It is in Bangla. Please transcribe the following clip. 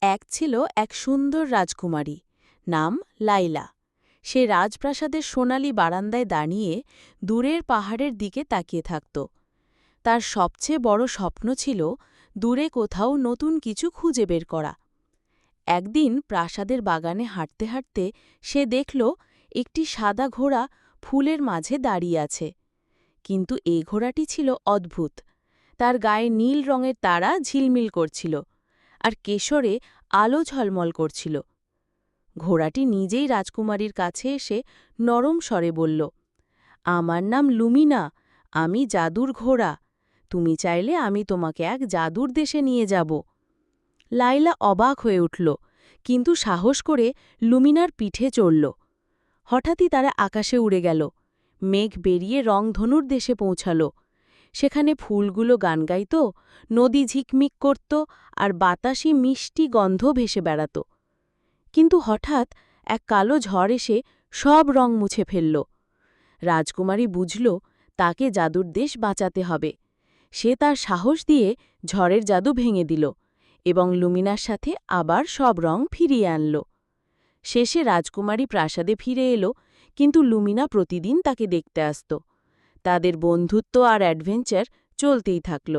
এক ছিল এক সুন্দর রাজকুমারী, নাম লাইলা। সে রাজপ্রাসাদের সোনালি বারান্দায় দাঁড়িয়ে দূরের পাহাড়ের দিকে তাকিয়ে থাকত। তার সবচেয়ে বড় স্বপ্ন ছিল দূরে কোথাও নতুন কিছু খুঁজে বের করা। একদিন প্রাসাদের বাগানে হাঁটতে হাঁটতে সে দেখল একটি সাদা ঘোড়া ফুলের মাঝে দাঁড়িয়ে আছে। কিন্তু এই ঘোড়াটি ছিল অদ্ভুত। তার গায়ে নীল রঙের তারা ঝিলমিল করছিল, আর কেশরে আলো ঝলমল করছিল। ঘোড়াটি নিজেই রাজকুমারীর কাছে এসে নরম স্বরে বলল, আমার নাম লুমিনা, আমি জাদুর ঘোড়া। তুমি চাইলে আমি তোমাকে এক জাদুর দেশে নিয়ে যাব। লাইলা অবাক হয়ে উঠল, কিন্তু সাহস করে লুমিনার পিঠে চড়ল। হঠাৎই তারা আকাশে উড়ে গেল। মেঘ বেরিয়ে রংধনুর দেশে পৌঁছাল। সেখানে ফুলগুলো গান গাইত, নদী ঝিকমিক করত, আর বাতাসি মিষ্টি গন্ধ ভেসে বেড়াত। কিন্তু হঠাৎ এক কালো ঝড় এসে সব রং মুছে ফেলল। রাজকুমারী বুঝল তাকে জাদুর দেশ বাঁচাতে হবে। সে তার সাহস দিয়ে ঝড়ের জাদু ভেঙে দিল এবং লুমিনার সাথে আবার সব রং ফিরিয়ে আনল। শেষে রাজকুমারী প্রাসাদে ফিরে এলো, কিন্তু লুমিনা প্রতিদিন তাকে দেখতে আসত। তাদের বন্ধুত্ব আর অ্যাডভেঞ্চার চলতেই থাকল।